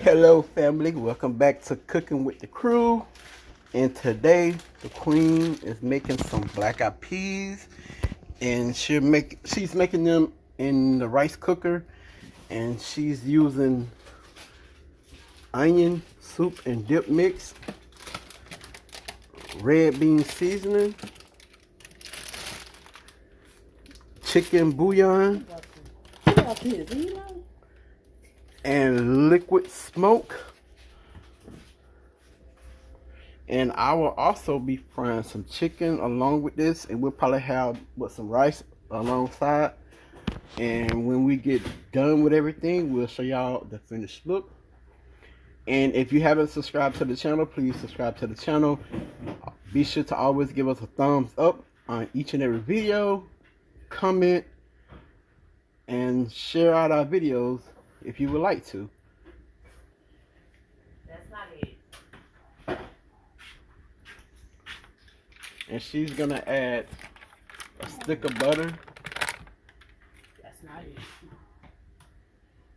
Hello family, welcome back to Cooking with the Crew. And today the queen is making some black eyed peas, and she's making them in the rice cooker, and she's using onion soup and dip mix, red bean seasoning, chicken bouillon, and liquid smoke. And I will also be frying some chicken along with this, and we'll probably have some rice alongside. And when we get done with everything, we'll show y'all the finished look. And if you haven't subscribed to the channel, please subscribe to the channel. Be sure to always give us a thumbs up on each and every video, comment, and share out our videos if you would like to. That's not it. And she's gonna add a stick of butter. That's not it.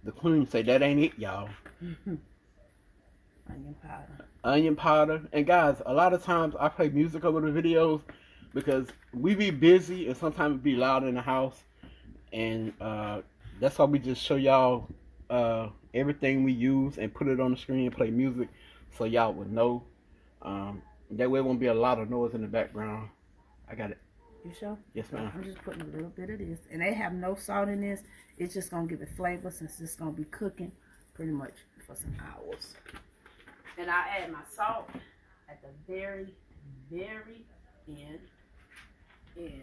The queen say that ain't it, y'all. Onion powder. Onion powder. And guys, a lot of times I play music over the videos because we be busy and sometimes it be loud in the house. And that's why we just show y'all everything we use and put it on the screen and play music so y'all would know. That way it won't be a lot of noise in the background. I got it. You sure? Yes, ma'am. I'm just putting a little bit of this. And they have no salt in this. It's just going to give it flavor since it's going to be cooking pretty much for some hours. And I add my salt at the very, very end. And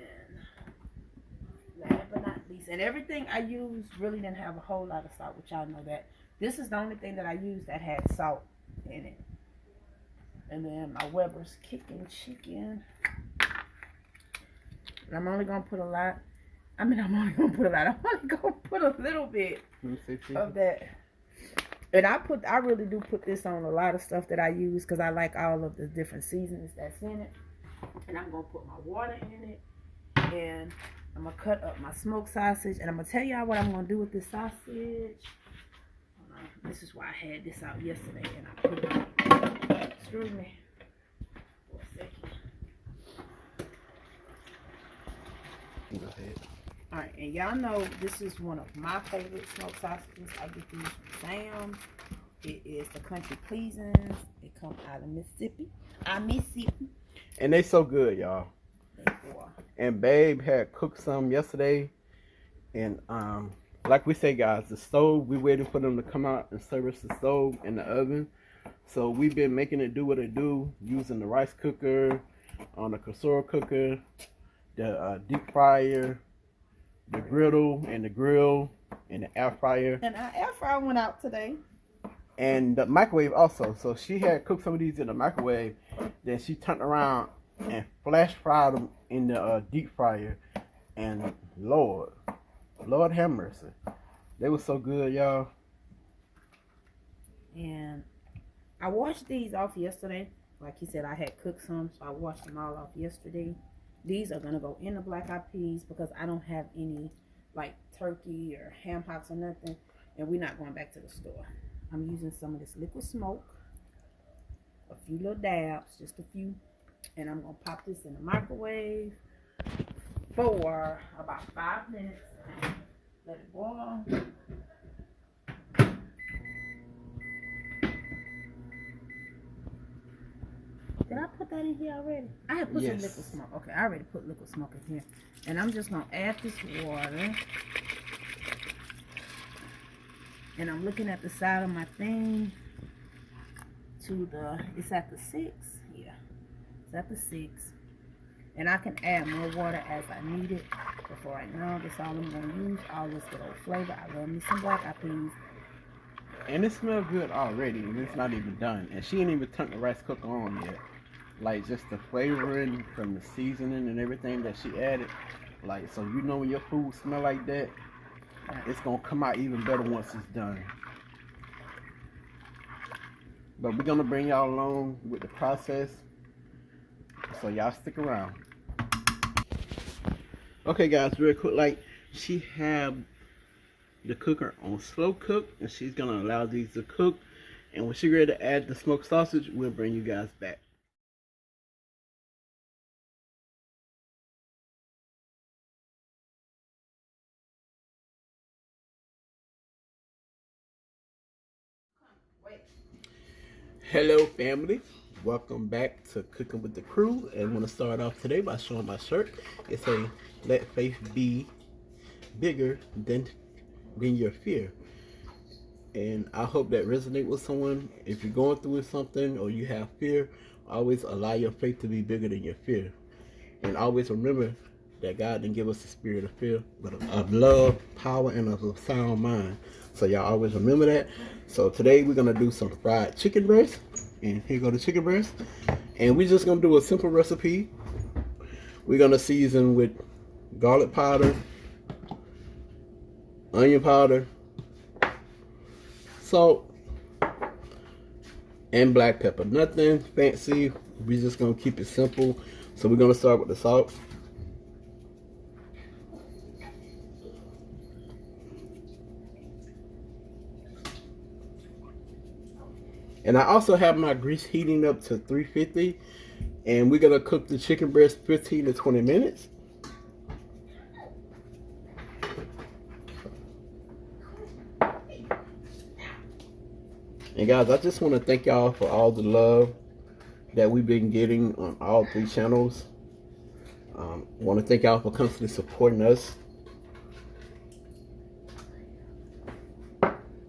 last but not least, and everything I use really didn't have a whole lot of salt, which y'all know that. This is the only thing that I used that had salt in it. And then my Weber's kicking chicken. And I'm only gonna put a lot. I'm only gonna put a lot. I'm only gonna put a little bit of that. And I really do put this on a lot of stuff that I use because I like all of the different seasonings that's in it. And I'm gonna put my water in it. And I'm gonna cut up my smoked sausage. And I'm gonna tell y'all what I'm gonna do with this sausage. This is why I had this out yesterday and I put it on. Excuse me for a second. Go ahead. Alright, and y'all know this is one of my favorite smoked sausages. I get these from Sam's. It is the Country Pleasings. It comes out of Mississippi. And they so good, y'all. And Babe had cooked some yesterday. And like we say, guys, the stove, we waiting for them to come out and service the stove and the oven. So we've been making it do what it do, using the rice cooker, on the casserole cooker, the deep fryer, the griddle and the grill, and the air fryer. And our air fryer went out today. And the microwave also. So she had cooked some of these in the microwave. Then she turned around and flash fried them in the deep fryer. And Lord have mercy. They were so good, y'all. And I washed these off yesterday. Like he said, I had cooked some, so I washed them all off yesterday. These are going to go in the black eyed peas because I don't have any like turkey or ham hocks or nothing. And we're not going back to the store. I'm using some of this liquid smoke. A few little dabs, just a few. And I'm going to pop this in the microwave for about 5 minutes. Let it boil. Did I put that in here already? I had put some liquid smoke. Okay, I already put liquid smoke in here. And I'm just going to add this water. And I'm looking at the side of my thing to it's at the 6. Yeah, it's at the 6. And I can add more water as I need it. But for right now, that's all I'm going to use. All this good old flavor. I love me some black eyed peas. And it smells good already, and it's not even done. And she ain't even turned the rice cooker on yet. Like, just the flavoring from the seasoning and everything that she added. Like, so you know when your food smell like that, it's going to come out even better once it's done. But we're going to bring y'all along with the process. So y'all stick around. Okay, guys, real quick. Like, she have the cooker on slow cook, and she's gonna allow these to cook. And when she's ready to add the smoked sausage, we'll bring you guys back. Hello family, welcome back to Cooking with the Crew, and I'm going to start off today by showing my shirt. It's a Let Faith Be Bigger Than Your Fear, and I hope that resonates with someone. If you're going through something or you have fear, always allow your faith to be bigger than your fear, and always remember that God didn't give us the spirit of fear, but of love, power, and of a sound mind. So y'all always remember that. So today we're gonna do some fried chicken breast, and here go the chicken breast. And we're just gonna do a simple recipe. We're gonna season with garlic powder, onion powder, salt, and black pepper. Nothing fancy. We're just gonna keep it simple. So we're gonna start with the salt. And I also have my grease heating up to 350, and we're gonna cook the chicken breast 15 to 20 minutes. And guys, I just want to thank y'all for all the love that we've been getting on all 3 channels. I want to thank y'all for constantly supporting us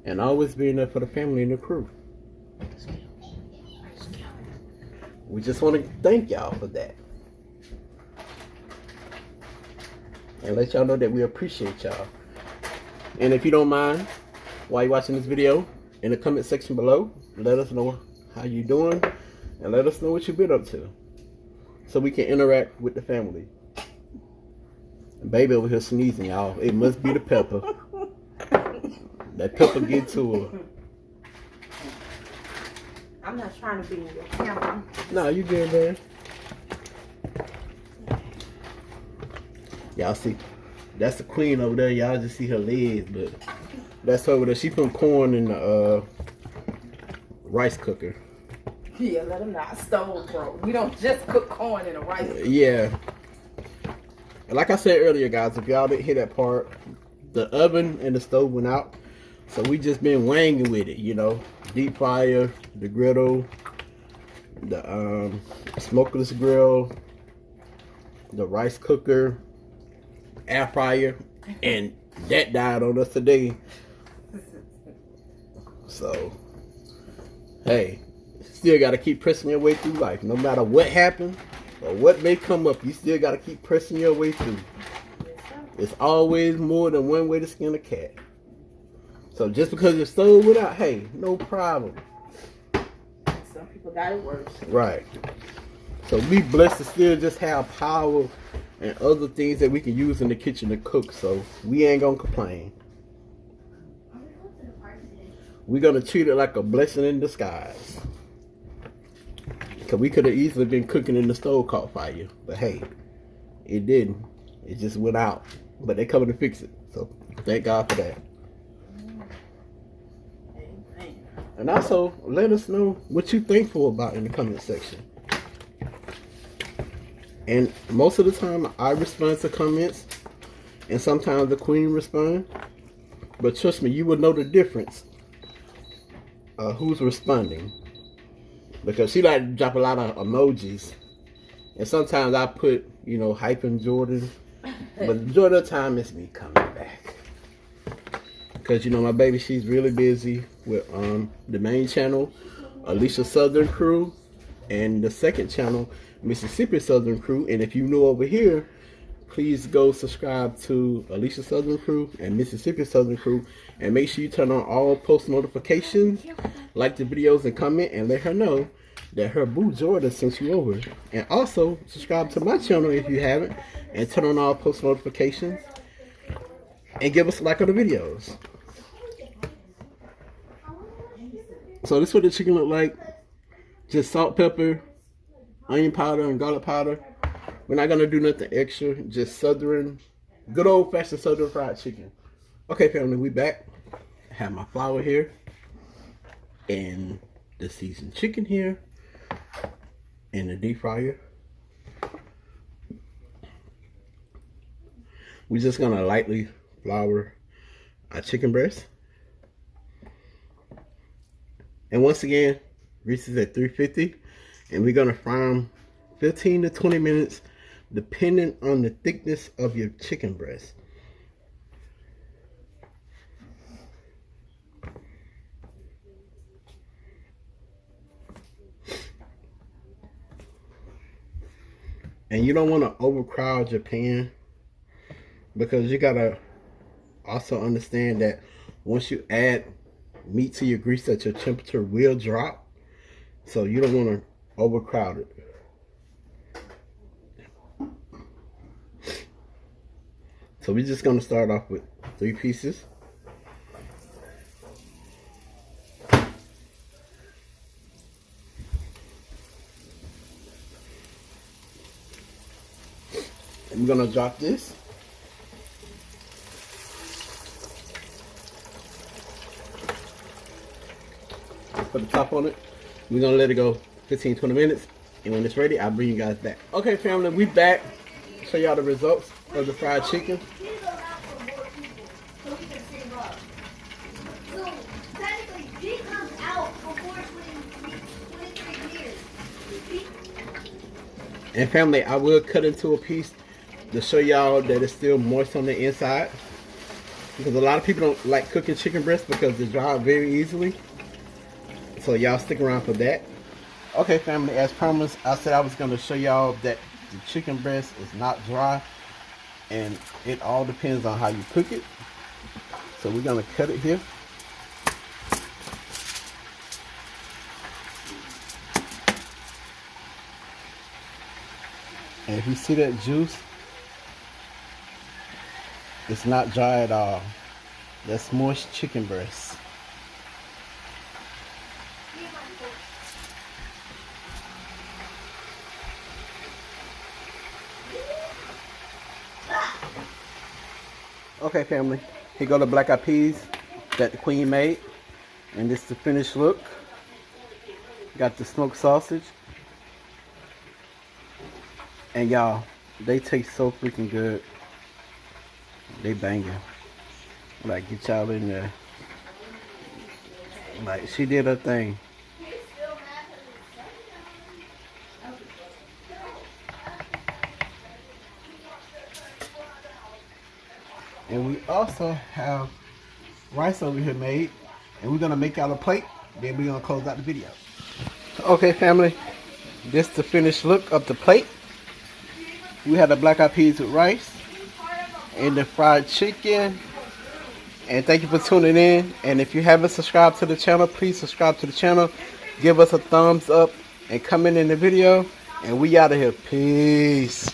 and always being there for the family and the crew. We just want to thank y'all for that, and let y'all know that we appreciate y'all. And if you don't mind, while you're watching this video, in the comment section below, let us know how you doing, and let us know what you've been up to, so we can interact with the family. And baby over here sneezing, y'all. It must be the pepper. That pepper get to her. I'm not trying to be in your camera. No, you good, man. Y'all see, that's the queen over there. Y'all just see her legs, but that's over there. She put corn in the rice cooker. Yeah, let them not stove throw. We don't just cook corn in a rice cooker. Yeah. And like I said earlier, guys, if y'all didn't hear that part, the oven and the stove went out. So we just been wanging with it, you know. Deep fryer, the griddle, the smokeless grill, the rice cooker, air fryer, and that died on us today. So, hey, still got to keep pressing your way through life. No matter what happens or what may come up, you still got to keep pressing your way through. It's always more than one way to skin a cat. So just because your stove went out, hey, no problem. Some people got it worse. Right. So we blessed to still just have power and other things that we can use in the kitchen to cook. So we ain't gonna complain. We're gonna treat it like a blessing in disguise. Cause we could have easily been cooking in the stove caught fire, but hey, it didn't. It just went out. But they coming to fix it. So thank God for that. And also, let us know what you're thankful about in the comment section. And most of the time, I respond to comments, and sometimes the queen responds. But trust me, you will know the difference who's responding, because she like to drop a lot of emojis, and sometimes I put, you know, hyping Jordan, but the majority of the time it's me coming back. Because, you know, my baby, she's really busy with the main channel, Alicia Southern Crew, and the second channel, Mississippi Southern Crew. And if you new over here, please go subscribe to Alicia Southern Crew and Mississippi Southern Crew. And make sure you turn on all post notifications, like the videos, and comment, and let her know that her boo Jordan sent you over. And also, subscribe to my channel if you haven't, and turn on all post notifications, and give us a like on the videos. So this is what the chicken look like. Just salt, pepper, onion powder, and garlic powder. We're not gonna do nothing extra. Just southern, good old fashioned southern fried chicken. Okay, family, we back. I have my flour here, and the seasoned chicken here in the deep fryer. We're just gonna lightly flour our chicken breast. And once again, grease is at 350, and we're gonna fry them 15 to 20 minutes, depending on the thickness of your chicken breast. And you don't want to overcrowd your pan, because you gotta also understand that once you add meat to your grease, that your temperature will drop. So you don't want to overcrowd it. So we're just gonna start off with 3 pieces. And we're gonna drop this. Put the top on it. We're gonna let it go 15-20 minutes, and when it's ready, I'll bring you guys back. Okay, family, we back. Show y'all the results of the fried chicken. And family, I will cut into a piece to show y'all that it's still moist on the inside, because a lot of people don't like cooking chicken breast because they dry out very easily. So y'all stick around for that. Okay, family, as promised, I said I was going to show y'all that the chicken breast is not dry, and it all depends on how you cook it. So we're going to cut it here. And if you see that juice, it's not dry at all. That's moist chicken breast. Okay, family, here go the black eyed peas that the queen made, and this is the finished look. Got the smoked sausage, and y'all, they taste so freaking good. They banging. Like, get y'all in there. Like, she did her thing. And we also have rice over here made, and we're gonna make out a plate, then we're gonna close out the video. Okay, family, this is the finished look of the plate. We had the black eyed peas with rice and the fried chicken. And thank you for tuning in. And if you haven't subscribed to the channel, please subscribe to the channel, give us a thumbs up, and comment in the video. And we out of here. Peace.